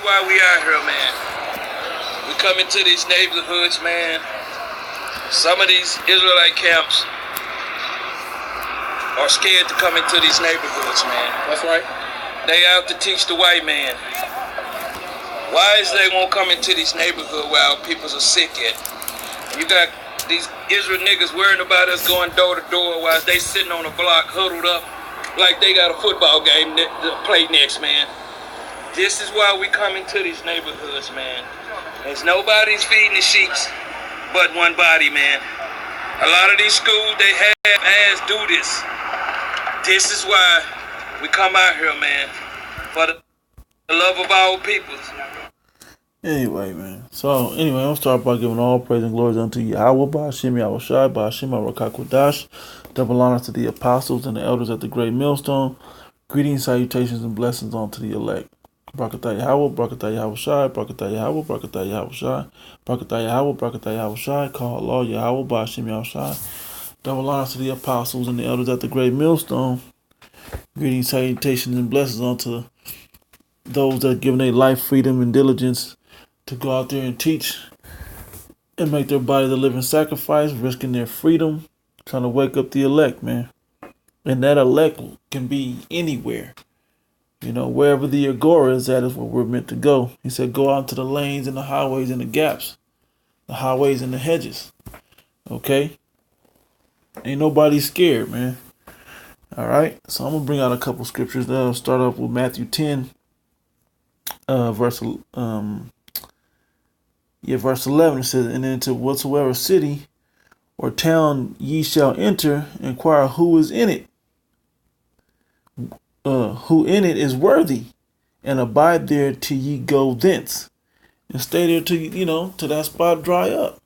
why we out here, man. We come into these neighborhoods, man. Some of these Israelite camps are scared to come into these neighborhoods, man. That's right. They out to teach the white man. Why is they won't come into these neighborhoods where our peoples are sick at? You got these Israel niggas worrying about us going door to door while they sitting on a block huddled up like they got a football game to play next, man. This is why we come into these neighborhoods, man. There's nobody's feeding the sheeps but one body, man. A lot of these schools, they have ass do this. This is why we come out here, man. For the love of our peoples. Anyway, man. So, I'm going to start by giving all praise and glory unto Yahweh, Ba'ashim Yahushai, Ba'ashim Rakakwadash. Double honor to the apostles and the elders at the great millstone. Greetings, salutations, and blessings unto the elect. Barakatah Yahweh, Barakatah Yahushai, Barakatah Yahweh, Barakatah Yahushai, Barakatah Yahweh, Barakatah Yahushai, call Allah Yahweh, Ba'ashim Yahushai. Double honor to the apostles and the elders at the great millstone. Greetings, salutations, and blessings unto those that have given their life, freedom, and diligence to go out there and teach and make their body the living sacrifice, risking their freedom, trying to wake up the elect, man. And that elect can be anywhere. You know, wherever the agora is at is where we're meant to go. He said, go out to the lanes and the highways and the gaps, the highways and the hedges. Okay? Ain't nobody scared, man. All right? So I'm going to bring out a couple scriptures. I'll start off with Matthew 10, verse 11. It says, and into whatsoever city or town ye shall enter, inquire who is in it. Who in it is worthy, and abide there till ye go thence. And stay there till, till that spot dry up.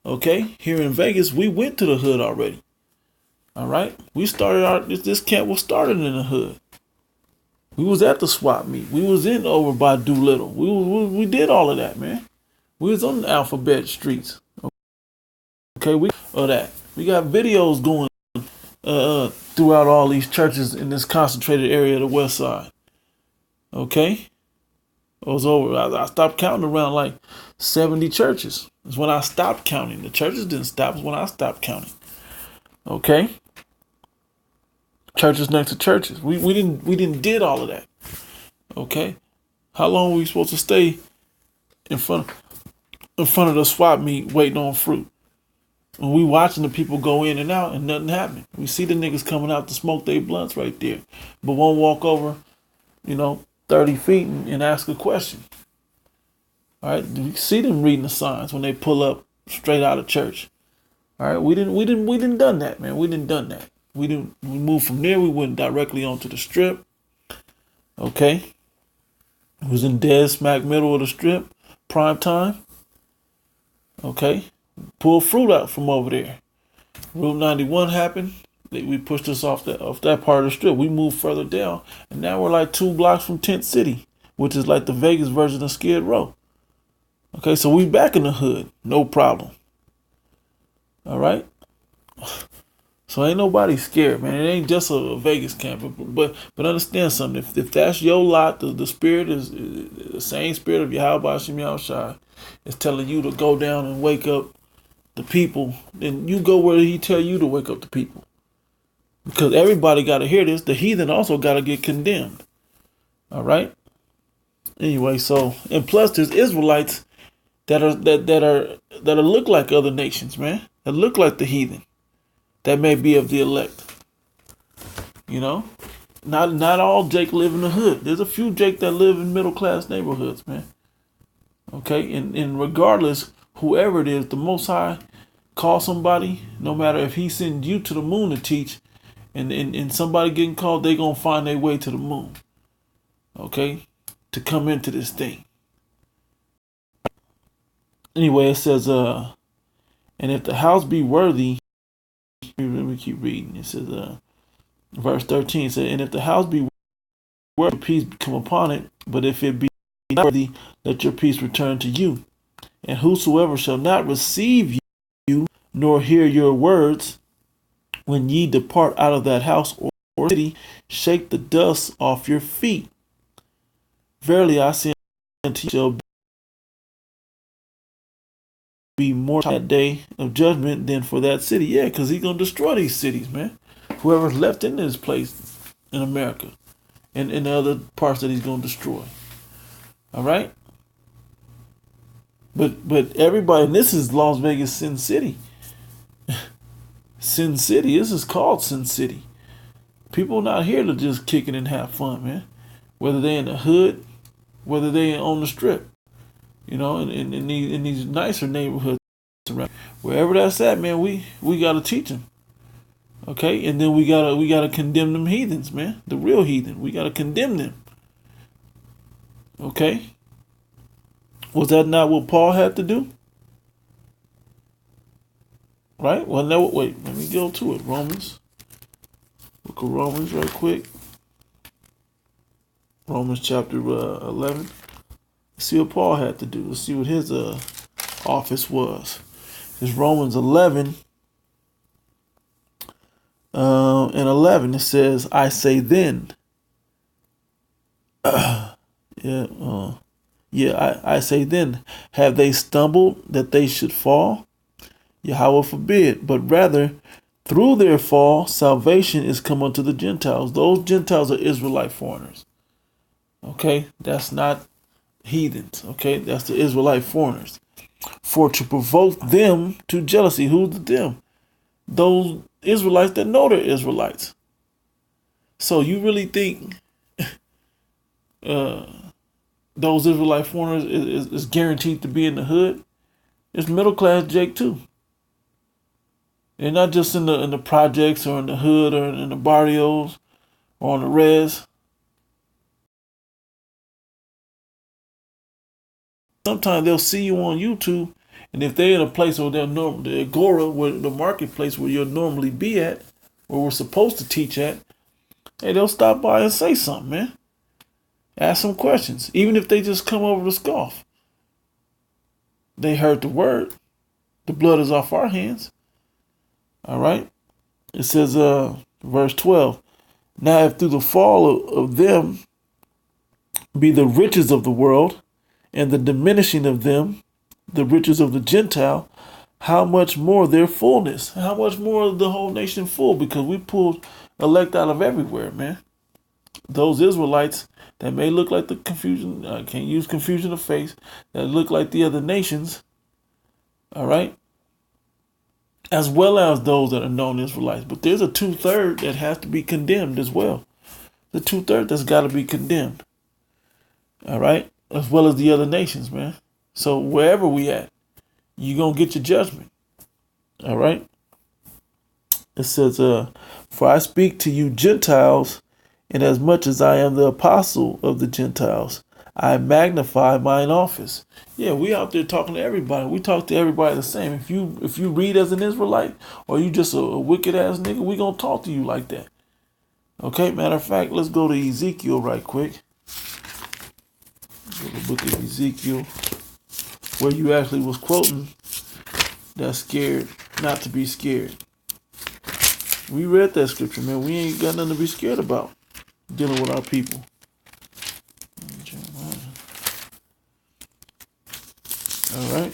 Okay? Here in Vegas, we went to the hood already. All right? We started this camp was started in the hood. We was at the swap meet. We was in over by Doolittle. We did all of that, man. We was on the alphabet streets. Okay, we got videos going throughout all these churches in this concentrated area of the west side. Okay? It was over. I stopped counting around like 70 churches. It's when I stopped counting. The churches didn't stop. It's when I stopped counting. Okay? Churches next to churches. We didn't did all of that. Okay? How long were we supposed to stay in front of the swap meet waiting on fruit? When we watching the people go in and out and nothing happened. We see the niggas coming out to smoke their blunts right there, but won't walk over, 30 feet and ask a question. All right, you see them reading the signs when they pull up straight out of church. All right, we didn't done that, man. We moved from there. We went directly onto the strip. Okay, it was in dead smack middle of the strip, prime time. Okay. Pull fruit out from over there. Route 91 happened. We pushed us off that part of the strip. We moved further down, and now we're like 2 blocks from Tent City, which is like the Vegas version of Skid Row. Okay, so we back in the hood, no problem. All right. So ain't nobody scared, man. It ain't just a Vegas camp, but understand something. If that's your lot, the spirit is the same spirit of Yahweh Ba'ashim Yahushai is telling you to go down and wake up the people, then you go where he tell you to wake up the people. Because everybody got to hear this. The heathen also got to get condemned. All right. Anyway, so and plus there's Israelites that look like other nations, man. That look like the heathen. That may be of the elect. Not all Jake live in the hood. There's a few Jake that live in middle class neighborhoods, man. Okay, and regardless, whoever it is, the Most High call somebody, no matter if he sends you to the moon to teach, and somebody getting called, they gonna find their way to the moon. Okay, to come into this thing. Anyway, it says, and if the house be worthy, let me keep reading. It says, verse 13 says, and if the house be worthy, peace come upon it, but if it be not worthy, let your peace return to you. And whosoever shall not receive you, nor hear your words, when ye depart out of that house or city, shake the dust off your feet. Verily I say and shall be more that day of judgment than for that city. Yeah, because he's going to destroy these cities, man. Whoever's left in this place in America and in the other parts that he's going to destroy. All right? But everybody, and this is Las Vegas, Sin City. Sin City. This is called Sin City. People not here to just kick it and have fun, man. Whether they're in the hood, whether they're on the strip, you know, in these nicer neighborhoods around. Wherever that's at, man, we got to teach them. Okay? And then we gotta condemn them heathens, man. The real heathen. We got to condemn them. Okay? Was that not what Paul had to do? Right? Well, no, wait. Let me go to it. Romans. Look at Romans right quick. Romans chapter 11. Let's see what Paul had to do. Let's see what his office was. It's Romans 11 and 11. It says, I say then. I say then, have they stumbled that they should fall? Yahweh forbid, but rather through their fall, salvation is come unto the Gentiles. Those Gentiles are Israelite foreigners. Okay, that's not heathens. Okay, that's the Israelite foreigners. For to provoke them to jealousy. Who's the them? Those Israelites that know they're Israelites. So you really think those Israelite foreigners is guaranteed to be in the hood? It's middle class Jake too. They're not just in the projects or in the hood or in the barrios or on the res. Sometimes they'll see you on YouTube, and if they're in a place where they're the Agora, where the marketplace where you'll normally be at, where we're supposed to teach at, hey, they'll stop by and say something, man. Ask some questions, even if they just come over to scoff. They heard the word. The blood is off our hands. All right. It says, verse 12. Now, if through the fall of them be the riches of the world, and the diminishing of them, the riches of the Gentile, how much more their fullness? How much more of the whole nation full? Because we pulled elect out of everywhere, man. Those Israelites that may look like the confusion, I can't use confusion of face, that look like the other nations, all right? As well as those that are known Israelites. But there's a 2/3 that has to be condemned as well. The 2/3 that's got to be condemned, all right? As well as the other nations, man. So wherever we at, you're going to get your judgment. All right? It says, for I speak to you Gentiles, and as much as I am the apostle of the Gentiles, I magnify mine office. Yeah, we out there talking to everybody. We talk to everybody the same. If you read as an Israelite, or you just a wicked ass nigga, we going to talk to you like that. Okay, matter of fact, let's go to Ezekiel right quick. The book of Ezekiel, where you actually was quoting that scared not to be scared. We read that scripture, man. We ain't got nothing to be scared about dealing with our people. All right.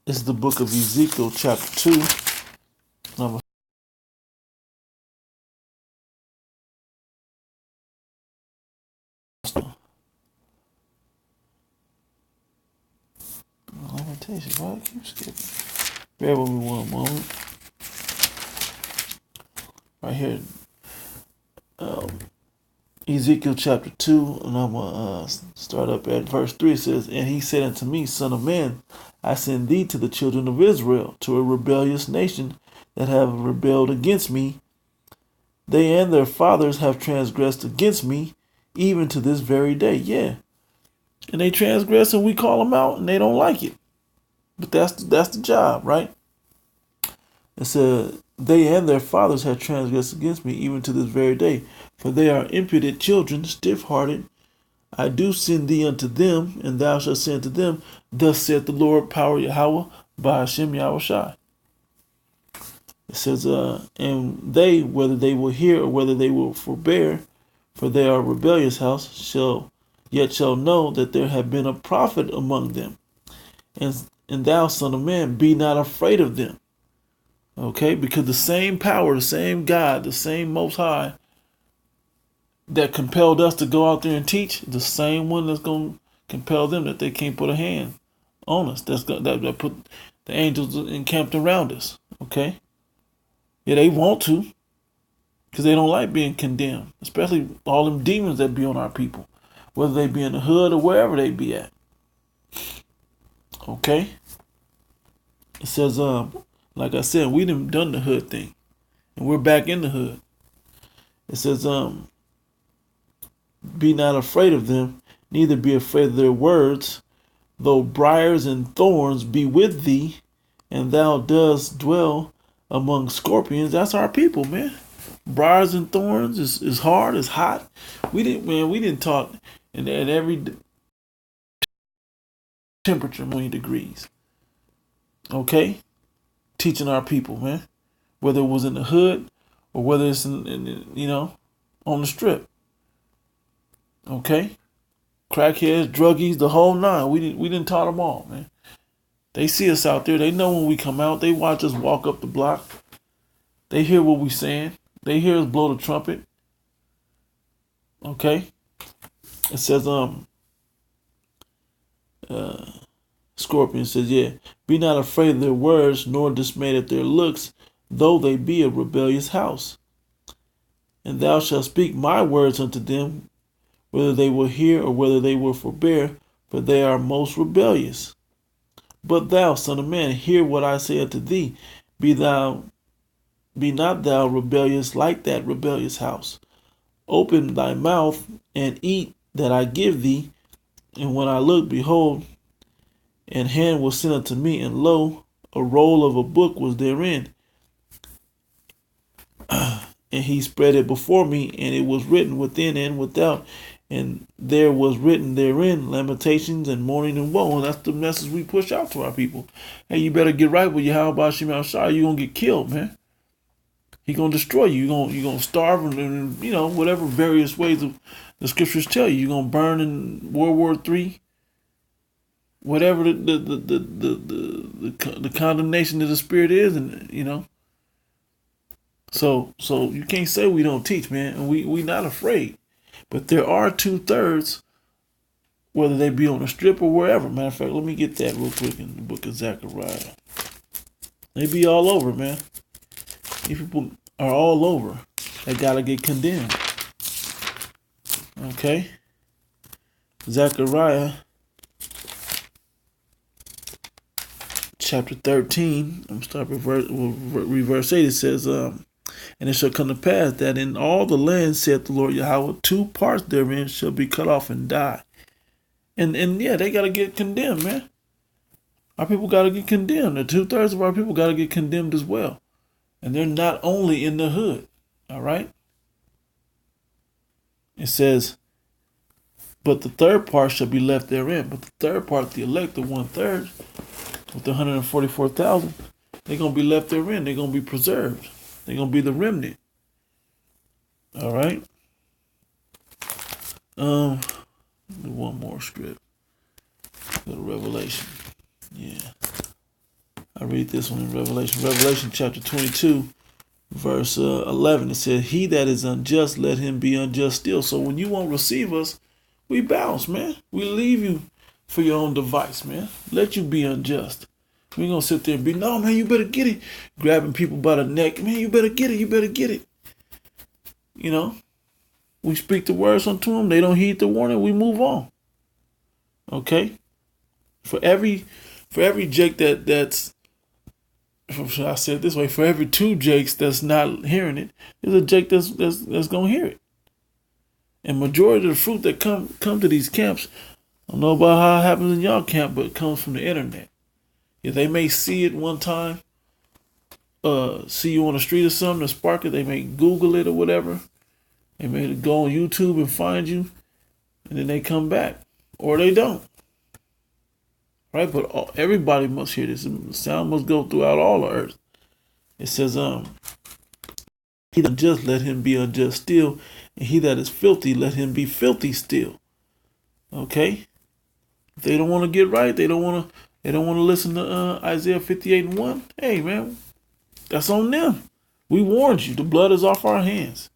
This is the book of Ezekiel, chapter 2. Number limitations. Why do I keep skipping? Bear with me one moment. Right here. Ezekiel chapter 2, and I'm going to start up at verse 3. It says, and he said unto me, Son of man, I send thee to the children of Israel, to a rebellious nation that have rebelled against me. They and their fathers have transgressed against me, even to this very day. Yeah. And they transgress and we call them out and they don't like it. But that's the job, right? It said, they and their fathers have transgressed against me, even to this very day. For they are impudent children, stiff-hearted. I do send thee unto them, and thou shalt say unto them, thus saith the Lord, power Yahweh, by Hashem Yahushai. It says, and they, whether they will hear or whether they will forbear, for they are a rebellious house, shall yet shall know that there have been a prophet among them. And thou, son of man, be not afraid of them. Okay, because the same power, the same God, the same Most High that compelled us to go out there and teach, the same one that's going to compel them that they can't put a hand on us. That put the angels encamped around us. Okay, yeah, they want to, because they don't like being condemned, especially all them demons that be on our people, whether they be in the hood or wherever they be at. Okay, it says, like I said, we done the hood thing, and we're back in the hood. It says, be not afraid of them, neither be afraid of their words, though briars and thorns be with thee, and thou dost dwell among scorpions. That's our people, man. Briars and thorns is hard, it's hot. We didn't talk at every temperature, 20 degrees. Okay? Teaching our people, man. Whether it was in the hood or whether it's in on the strip. Okay? Crackheads, druggies, the whole nine. We didn't taught them all, man. They see us out there. They know when we come out. They watch us walk up the block. They hear what we saying. They hear us blow the trumpet. Okay? It says, Scorpion says, yeah, be not afraid of their words, nor dismayed at their looks, though they be a rebellious house. And thou shalt speak my words unto them, whether they will hear or whether they will forbear, for they are most rebellious. But thou, son of man, hear what I say unto thee. Be not thou rebellious like that rebellious house. Open thy mouth and eat that I give thee. And when I looked, behold, and hand was sent unto me, and lo, a roll of a book was therein. And he spread it before me, and it was written within and without. And there was written therein lamentations and mourning and woe. And that's the message we push out to our people. Hey, you better get right with Yahweh Shem Shai. You're going to get killed, man. He going to destroy you. You're going to starve and whatever various ways of the scriptures tell you. You're going to burn in World War III. Whatever the condemnation of the spirit is, and So you can't say we don't teach, man. And we not afraid. But there are 2/3, whether they be on the strip or wherever. Matter of fact, let me get that real quick in the book of Zechariah. They be all over, man. These people are all over. They gotta get condemned. Okay? Zechariah chapter 13. I'm starting with verse 8. It says, and it shall come to pass that in all the land, saith the Lord Yahweh, 2 parts therein shall be cut off and die. And yeah, they gotta get condemned, man. Our people gotta get condemned. The 2/3 of our people gotta get condemned as well. And they're not only in the hood. All right? It says, but the 3rd part shall be left therein. But the 3rd part, the elect, the 1/3, with the 144,000, they're gonna be left therein. They're gonna be preserved. They're going to be the remnant. All right. One more script. Go to Revelation. Yeah. I read this one in Revelation. Revelation chapter 22, verse 11. It says, he that is unjust, let him be unjust still. So when you won't receive us, we bounce, man. We leave you for your own device, man. Let you be unjust. We ain't gonna sit there and be, no, man, you better get it. Grabbing people by the neck. Man, you better get it. You better get it. We speak the words unto them. They don't heed the warning. We move on. Okay? For every Jake that's, should I say it this way, for every 2 Jakes that's not hearing it, there's a Jake that's gonna hear it. And majority of the fruit that come to these camps, I don't know about how it happens in y'all camp, but it comes from the internet. Yeah, they may see it one time, see you on the street or something, to spark it. They may Google it or whatever. They may go on YouTube and find you, and then they come back, or they don't. Right? But everybody must hear this. The sound must go throughout all the earth. It says, he that just, let him be unjust still, and he that is filthy, let him be filthy still. Okay? If they don't want to get right, they don't want to listen to Isaiah 58:1. Hey man, that's on them. We warned you. The blood is off our hands.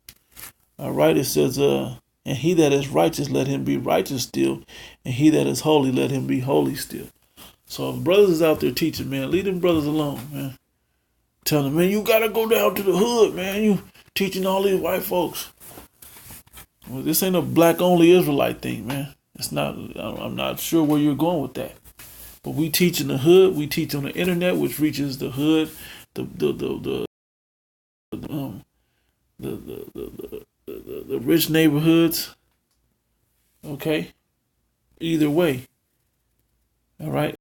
All right, it says, and he that is righteous, let him be righteous still, and he that is holy, let him be holy still. So if brothers is out there teaching, man, leave them brothers alone, man. Tell them, man, you gotta go down to the hood, man. You teaching all these white folks. Well, this ain't a black only Israelite thing, man. It's not. I'm not sure where you're going with that. But we teach in the hood. We teach on the internet, which reaches the hood, um, the rich neighborhoods. Okay. Either way, all right.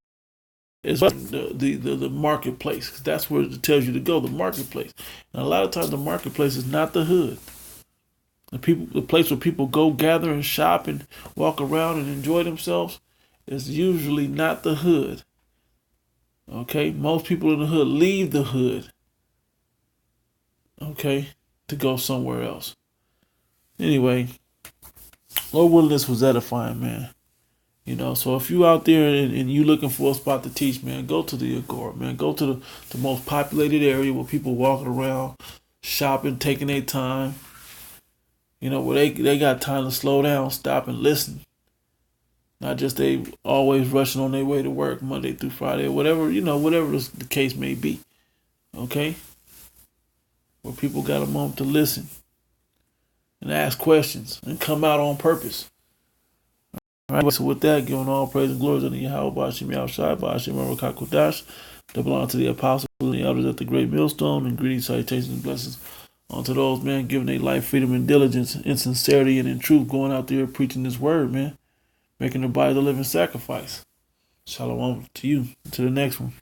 It's the marketplace, 'cause that's where it tells you to go. The marketplace, and a lot of times the marketplace is not the hood. The place where people go gather and shop and walk around and enjoy themselves is usually not the hood. Okay, most people in the hood leave the hood. Okay, to go somewhere else. Anyway, Lord willing, this was edifying, man. You know, so if you out there and you looking for a spot to teach, man, go to the Agora, man. Go to the most populated area where people walking around, shopping, taking their time. You know, where they got time to slow down, stop and listen. Not just they always rushing on their way to work Monday through Friday or whatever, you know, whatever the case may be. Okay? Where people got a moment to listen and ask questions and come out on purpose. All right, so with that, giving all praise and glory to Yahweh, Bashim Yahushai, Bashim Arakakodash, that belong to the apostles and the elders at the great millstone, and greetings, salutations, and blessings unto those, man, giving their life, freedom, and diligence, in sincerity and in truth, going out there preaching this word, man, making their body the living sacrifice. Shalom to you. To the next one.